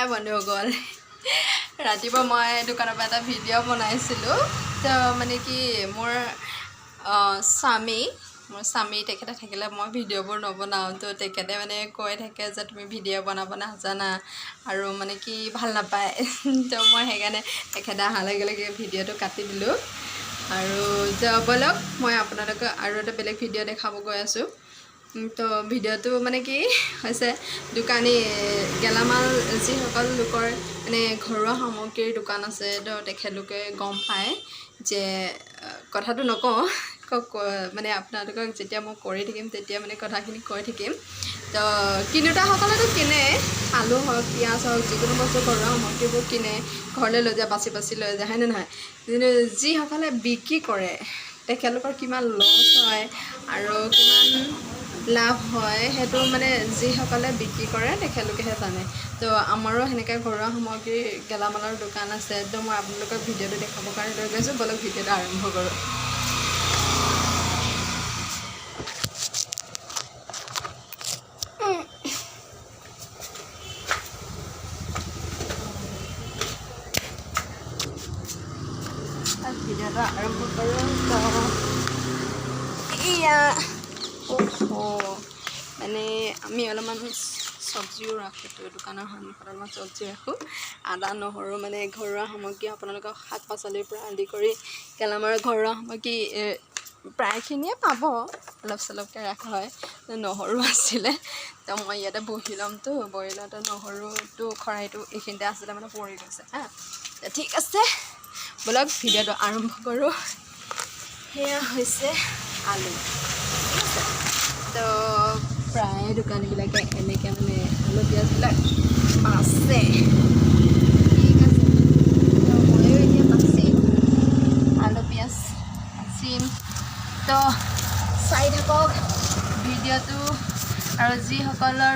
হাই বন্ধুসকল ৰাতিপুৱা মই দোকানৰ পৰা এটা ভিডিঅ' বনাইছিলোঁ তো মানে কি মোৰ স্বামী তেখেতে থাকিলে মই ভিডিঅ'বোৰ নবনাওঁ তো তেখেতে মানে কৈ থাকে যে তুমি ভিডিঅ' বনাব নাজানা আৰু মানে কি ভাল নাপায় তো মই সেইকাৰণে তেখেতে অহাৰ লগে লগে ভিডিঅ'টো কাটি দিলোঁ আৰু ব'লক মই আপোনালোকক আৰু এটা বেলেগ ভিডিঅ' দেখাব গৈ আছোঁ তো ভিডিঅ'টো মানে কি হৈছে দোকানী গেলামাল যিসকল লোকৰ মানে ঘৰুৱা সামগ্ৰীৰ দোকান আছে তো তেখেতলোকে গম পায় যে কথাটো নকওঁ মানে আপোনালোকক যেতিয়া মই কৰি থাকিম তেতিয়া মানে কথাখিনি কৈ থাকিম তো কিনোতাসকলেতো কিনে আলু হওক পিঁয়াজ হওক যিকোনো বস্তু ঘৰুৱা সামগ্ৰীবোৰ কিনে ঘৰলৈ লৈ যায় বাছি বাছি লৈ যায় হয়নে নহয় কিন্তু যিসকলে বিক্ৰী কৰে তেখেতলোকৰ কিমান লছ হয় আৰু কিমান লাভ হয় সেইটো মানে যিসকলে বিক্ৰী কৰে তেখেতলোকেহে জানে তো আমাৰো সেনেকৈ ঘৰুৱা সামগ্ৰী গেলামালৰ দোকান আছে তো মই আপোনালোকক ভিডিঅ'টো দেখাবৰ কাৰণে লৈ গৈছোঁ ব'লক ভিডিঅ'টো আৰম্ভ কৰোঁ ভিডিঅ'টো আৰম্ভ কৰোঁ তো এয়া মানে আমি অলপমান চব্জিও ৰাখোঁ তো দোকানৰ সন্মুখত অলপমান চব্জি ৰাখোঁ আদা নহৰু মানে ঘৰুৱা সামগ্ৰী আপোনালোকক শাক পাচলিৰ পৰা আদি কৰি গেলামালৰ ঘৰুৱা সামগ্ৰী প্ৰায়খিনিয়ে পাব অলপ চলপকৈ ৰাখা হয় নহৰু আছিলে তো মই ইয়াতে বহি ল'মতো বহি লওঁতে নহৰুটো খৰাহিটো এইখিনিতে আছিলে মানে পৰি গৈছে হা ঠিক আছে ব'লক ভিডিঅ'টো আৰম্ভ কৰোঁ সেয়া হৈছে আলু ঠিক আছে তো প্ৰায় দোকানীবিলাকে এনেকৈ মানে আলু পিঁয়াজবিলাক বাচে ঠিক আছে তো ময়ো এতিয়া বাচিম আলু পিঁয়াজ বাচিম তো চাই থাকক ভিডিঅ'টো আৰু যিসকলৰ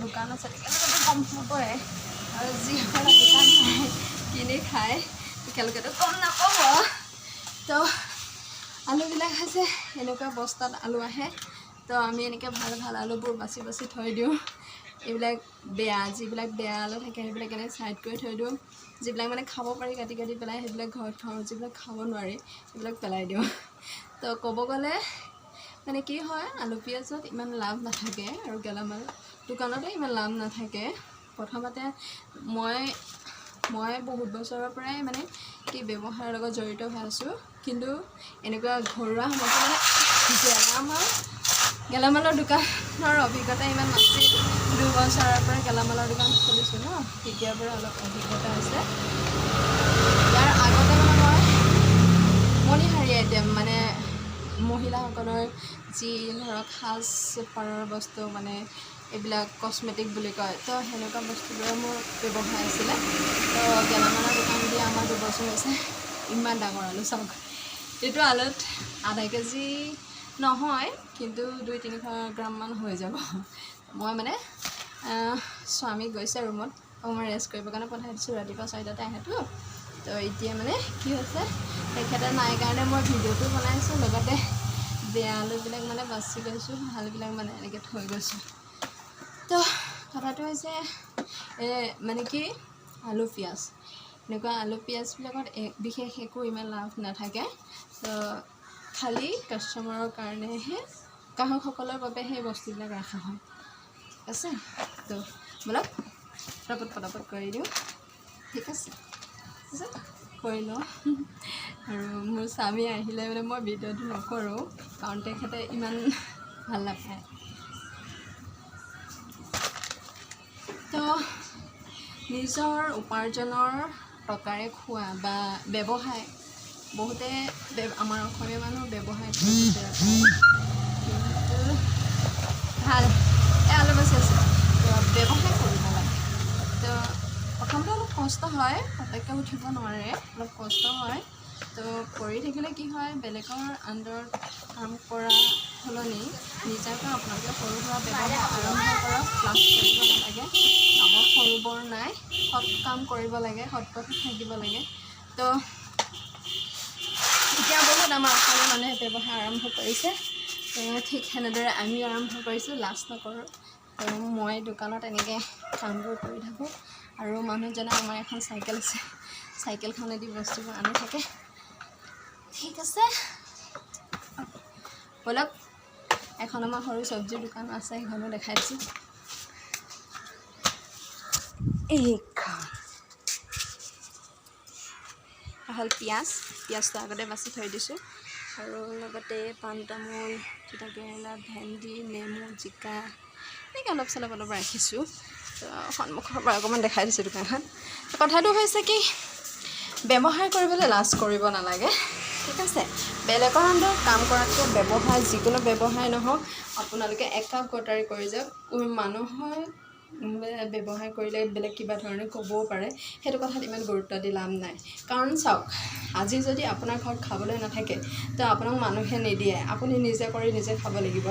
দোকান আছে তেখেতলোকেতো গম পাবই আৰু যিসকলৰ দোকান নাই কিনি খায় তেখেতলোকেতো গম নাপাব তো আলুবিলাক আছে এনেকুৱা বস্তাত আলু আহে তো আমি এনেকৈ ভাল ভাল আলুবোৰ বাছি বাছি থৈ দিওঁ এইবিলাক যিবিলাক বেয়া আলু থাকে সেইবিলাক এনেকৈ ছাইড কৰি থৈ দিওঁ যিবিলাক মানে খাব পাৰি কাটি কাটি পেলাই সেইবিলাক ঘৰত থওঁ যিবিলাক খাব নোৱাৰি সেইবিলাক পেলাই দিওঁ তো ক'ব গ'লে মানে কি হয় আলু পিঁয়াজত ইমান লাভ নাথাকে আৰু গেলামাল দোকানতে ইমান লাভ নাথাকে প্ৰথমতে মই বহুত বছৰৰ পৰাই মানে কি ব্যৱসায়ৰ লগত জড়িত হৈ আছোঁ কিন্তু এনেকুৱা ঘৰুৱা সামগ্ৰী মানে গেলামালৰ দোকানৰ অভিজ্ঞতা ইমান নাছিল 2 বছৰৰ পৰা গেলামালৰ দোকান খুলিছোঁ ন তেতিয়াৰ পৰা অলপ অভিজ্ঞতা আছে ইয়াৰ আগতে মানে মই মণিহাৰী আইটেম মানে মহিলাসকলৰ যি ধৰক সাজ পাৰৰ বস্তু মানে এইবিলাক কচমেটিক বুলি কয় তো সেনেকুৱা বস্তুবোৰৰ মোৰ ব্যৱসায় আছিলে তো গেলামালৰ দোকান দি আমাৰ 2 বছৰ হৈছে ইমান ডাঙৰ আলু চাওক এইটো আলুত আধা কেজি নহয় কিন্তু 200-300 গ্ৰামমান হৈ যাব মই মানে স্বামী গৈছে ৰুমত মই ৰেষ্ট কৰিবৰ কাৰণে পঠাই দিছোঁ ৰাতিপুৱা 4টাতে আহেতো তো এতিয়া মানে কি হৈছে তেখেতে নাই কাৰণে মই ভিডিঅ'টো বনাইছোঁ লগতে বেয়া আলুবিলাক মানে বাছি লৈছোঁ ভালবিলাক মানে এনেকৈ থৈ গৈছোঁ তো কথাটো হৈছে মানে কি আলু পিঁয়াজ এনেকুৱা আলু পিঁয়াজবিলাকত বিশেষ একো ইমান লাভ নাথাকে তো খালি কাষ্টমাৰৰ কাৰণেহে গ্ৰাহকসকলৰ বাবে সেই বস্তুবিলাক ৰখা হয় ঠিক আছে তো ব'লক পটাপট কৰি দিওঁ ঠিক আছে কৰি লওঁ আৰু মোৰ স্বামী আহিলে মানে মই ভিডিঅ'টো নকৰোঁ কাৰণ তেখেতে ইমান ভাল নাপায় তো নিজৰ উপাৰ্জনৰ টকাৰে খোৱা বা ব্যৱসায় বহুতে আমাৰ অসমীয়া মানুহ ব্যৱসায় কিন্তু ভাল আলু বাচি আছে তো ব্যৱসায় কৰিব লাগে তো প্ৰথমতে অলপ কষ্ট হয় পটককৈ উঠিব নোৱাৰে অলপ কষ্ট হয় তো কৰি থাকিলে কি হয় বেলেগৰ আণ্ডাৰত কাম কৰা সলনি নিজাকৈ আপোনালোকে সৰু সুৰা ব্যৱসায় আৰম্ভ কৰক লাভ কৰিব নালাগে কামত সৰু বৰ নাই সৎ কাম কৰিব লাগে সৎ পথত থাকিব লাগে তো এতিয়া বহুত আমাৰ অসমীয়া মানুহে ব্যৱসায় আৰম্ভ কৰিছে তো ঠিক সেনেদৰে আমিও আৰম্ভ কৰিছোঁ লাজ নকৰোঁ মই দোকানত এনেকৈ কামবোৰ কৰি থাকোঁ আৰু মানুহজনে আমাৰ এখন চাইকেল আছে, চাইকেলখনেদি বস্তুবোৰ আনি থাকে। ঠিক আছে, ব'লক এখন আমাৰ সৰু চব্জিৰ দোকান আছে, সেইখনো দেখাই দিছোঁ। এইখন হ'ল পিঁয়াজটো আগতে বাছি থৈ দিছোঁ আৰু লগতে পাণ তামোল, তিতাকেৰেলা, ভেন্দি, নেমু, জিকা এনেকৈ অলপ চলপ ৰাখিছোঁ। তো সন্মুখৰ পৰা অকণমান দেখাই দিছোঁ দোকানখন। কথাটো হৈছে কি, ব্যৱসায় কৰিবলৈ লাজ কৰিব নালাগে, ঠিক আছে। বেলেগৰ আণ্ডাৰত কাম কৰাতকৈ ব্যৱসায়, যিকোনো ব্যৱসায় নহওক, আপোনালোকে একাগ্ৰতাৰে কৰি যাওক। মানুহৰ ব্যৱসায় কৰিলে বেলেগ কিবা ধৰণে ক'বও পাৰে, সেইটো কথাত ইমান গুৰুত্ব দি লাভ নাই। কাৰণ চাওক, আজি যদি আপোনাৰ ঘৰত খাবলৈ নাথাকে তো আপোনাক মানুহে নিদিয়ে, আপুনি নিজে কৰি নিজে খাব লাগিব।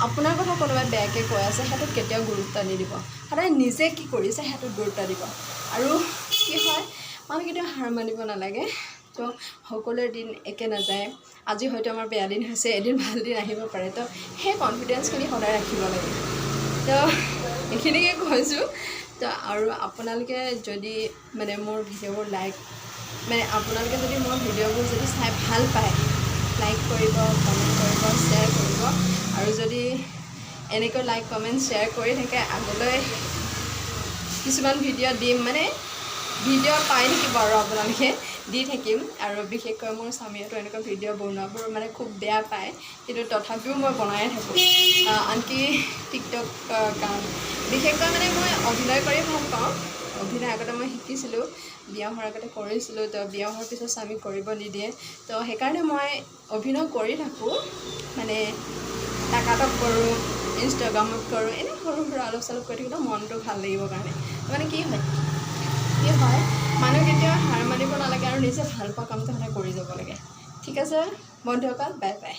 আপোনাৰ কথা কোনোবাই বেয়াকৈ কৈ আছে, সেইটোত কেতিয়াও গুৰুত্ব নিদিব, সদায় নিজে কি কৰিছে সেইটোত গুৰুত্ব দিব। আৰু কি হয়, মানুহ কেতিয়াও হাৰ মানিব নালাগে। তো সকলোৰে দিন একে নাযায়, আজি হয়তো আমাৰ বেয়া দিন হৈছে, এদিন ভাল দিন আহিব পাৰে। তো সেই কনফিডেঞ্চখিনি সদায় ৰাখিব লাগে। তো এইখিনিকে কৈছোঁ। তো আৰু আপোনালোকে যদি মোৰ ভিডিঅ'বোৰ আপোনালোকে যদি মোৰ ভিডিঅ'বোৰ যদি চাই ভাল পায়, লাইক কৰিব, কমেণ্ট কৰিব, শ্বেয়াৰ কৰিব। আৰু যদি এনেকৈ লাইক কমেণ্ট শ্বেয়াৰ কৰি থাকে, আগলৈ কিছুমান ভিডিঅ' দিম, ভিডিঅ' পাই থাকিব আৰু আপোনালোকে দি থাকিম। আৰু বিশেষকৈ মোৰ স্বামীয়েতো এনেকুৱা ভিডিঅ' বনোৱাবোৰ খুব বেয়া পায়, কিন্তু তথাপিও মই বনায়ে থাকোঁ। আনকি টিকটক গান, বিশেষকৈ মই অভিনয় কৰি ভাল পাওঁ। অভিনয় আগতে মই শিকিছিলোঁ, বিয়া হোৱাৰ আগতে কৰিছিলোঁ। তো বিয়া হোৱাৰ পিছত স্বামী কৰিব নিদিয়ে, তো সেইকাৰণে মই অভিনয় কৰি থাকোঁ। টাকাটক কৰোঁ, ইনষ্টাগ্ৰামত কৰোঁ, এনেই সৰু সুৰা অলপ চলপ কৰি থাকিলেও মনটো ভাল লাগিবৰ কাৰণে। কি হয় মানুহ কেতিয়াও হাৰ মানিব নালাগে আৰু নিজে ভাল পোৱা কামটো সদায় কৰি যাব লাগে। ঠিক আছে বন্ধুসকল, বাই বাই।